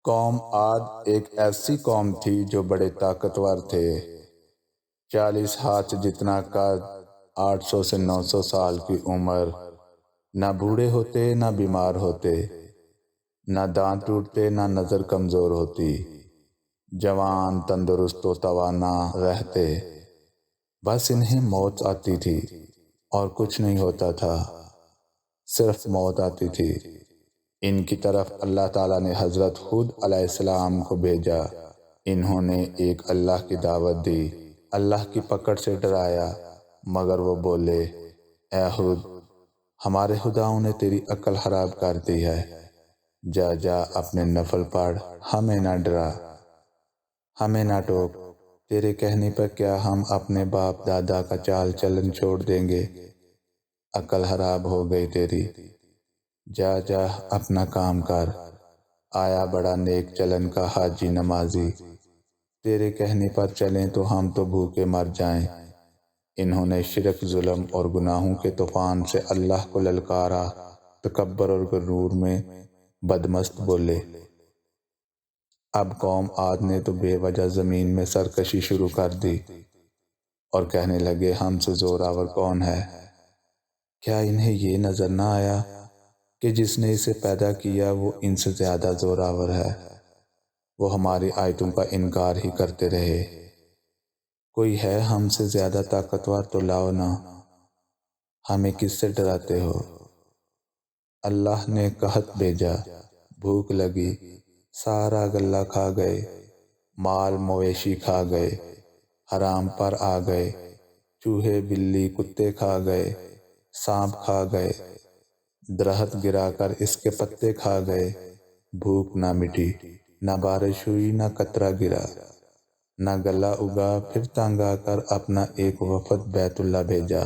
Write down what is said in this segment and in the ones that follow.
قوم عاد ایک ایسی قوم تھی جو بڑے طاقتور تھے۔ 40 ہاتھ جتنا قد، 800 سے 900 سال کی عمر، نہ بوڑھے ہوتے نہ بیمار ہوتے، نہ دانت ٹوٹتے نہ نظر کمزور ہوتی، جوان تندرست و توانا رہتے۔ بس انہیں موت آتی تھی اور کچھ نہیں ہوتا تھا، صرف موت آتی تھی۔ ان کی طرف اللہ تعالیٰ نے حضرت ہود علیہ السلام کو بھیجا۔ انہوں نے ایک اللہ کی دعوت دی، اللہ کی پکڑ سے ڈرایا، مگر وہ بولے، اے ہود، ہمارے خداؤں نے تیری عقل خراب کر دی ہے، جا جا اپنے نفل پڑھ، ہمیں نہ ڈرا، ہمیں نہ ٹوک، تیرے کہنے پر کیا ہم اپنے باپ دادا کا چال چلن چھوڑ دیں گے؟ عقل خراب ہو گئی تیری، جا جا اپنا کام کر۔ آیا بڑا نیک چلن کا حاجی نمازی، تیرے کہنے پر چلیں تو ہم تو بھوکے مر جائیں۔ انہوں نے شرک، ظلم اور گناہوں کے طوفان سے اللہ کو للکارا، تکبر اور غرور میں بدمست بولے۔ اب قوم عاد نے تو بے وجہ زمین میں سرکشی شروع کر دی اور کہنے لگے، ہم سے زوراور کون ہے؟ کیا انہیں یہ نظر نہ آیا کہ جس نے اسے پیدا کیا وہ ان سے زیادہ زوراور ہے؟ وہ ہماری آیتوں کا انکار ہی کرتے رہے۔ کوئی ہے ہم سے زیادہ طاقتور تو لاؤ نا، ہمیں کس سے ڈراتے ہو؟ اللہ نے قحط بھیجا، بھوک لگی، سارا غلہ کھا گئے، مال مویشی کھا گئے، حرام پر آ گئے، چوہے بلی کتے کھا گئے، سانپ کھا گئے، درخت گرا کر اس کے پتے کھا گئے، بھوک نہ مٹی، نہ بارش ہوئی، نہ قطرہ گرا، نہ غلہ اگا۔ پھر تنگ آ کر اپنا ایک وفد بیت اللہ بھیجا۔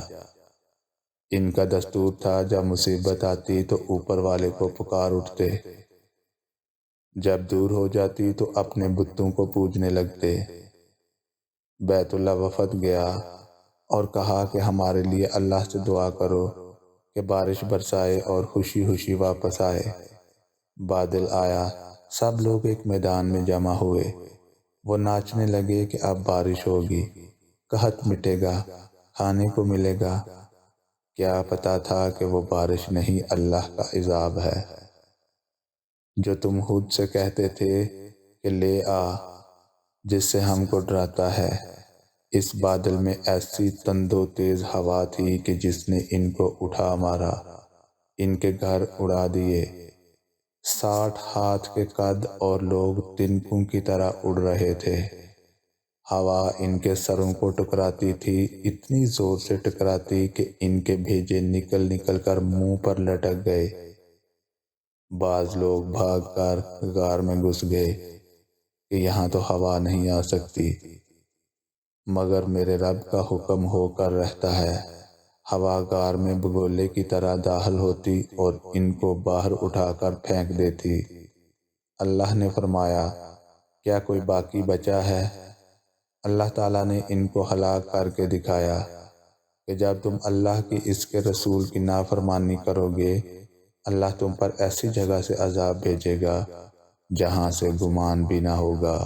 ان کا دستور تھا جب مصیبت آتی تو اوپر والے کو پکار اٹھتے، جب دور ہو جاتی تو اپنے بتوں کو پوجنے لگتے۔ بیت اللہ وفد گیا اور کہا کہ ہمارے لیے اللہ سے دعا کرو کہ بارش برسائے اور خوشی خوشی واپس آئے۔ بادل آیا، سب لوگ ایک میدان میں جمع ہوئے۔ وہ ناچنے لگے کہ اب بارش ہوگی، قحط مٹے گا، کھانے کو ملے گا۔ کیا پتا تھا کہ وہ بارش نہیں، اللہ کا عذاب ہے۔ جو تم ہود سے کہتے تھے کہ لے آ، جس سے ہم کو ڈراتا ہے، اس بادل میں ایسی تند و تیز ہوا تھی کہ جس نے ان کو اٹھا مارا، ان کے گھر اڑا دیے۔ 60 ہاتھ کے قد اور لوگ تنکوں کی طرح اڑ رہے تھے۔ ہوا ان کے سروں کو ٹکراتی تھی، اتنی زور سے ٹکراتی کہ ان کے بھیجے نکل نکل کر منہ پر لٹک گئے۔ بعض لوگ بھاگ کر غار میں گھس گئے کہ یہاں تو ہوا نہیں آ سکتی، مگر میرے رب کا حکم ہو کر رہتا ہے۔ ہوا غار میں بگولے کی طرح داخل ہوتی اور ان کو باہر اٹھا کر پھینک دیتی۔ اللہ نے فرمایا، کیا کوئی باقی بچا ہے؟ اللہ تعالیٰ نے ان کو ہلاک کر کے دکھایا کہ جب تم اللہ کی، اس کے رسول کی نافرمانی کرو گے، اللہ تم پر ایسی جگہ سے عذاب بھیجے گا جہاں سے گمان بھی نہ ہوگا۔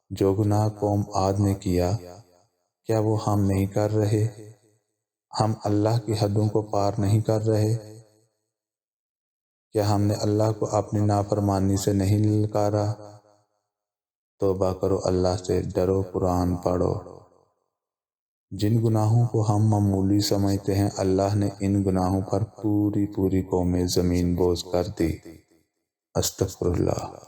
جو گناہ قوم عاد نے کیا، کیا وہ ہم نہیں کر رہے؟ ہم اللہ کی حدوں کو پار نہیں کر رہے؟ کیا ہم نے اللہ کو اپنی نافرمانی سے نہیں للکارا؟ توبہ کرو، اللہ سے ڈرو، قرآن پڑھو۔ جن گناہوں کو ہم معمولی سمجھتے ہیں، اللہ نے ان گناہوں پر پوری قومیں زمین بوس کر دی۔ استغفر اللہ۔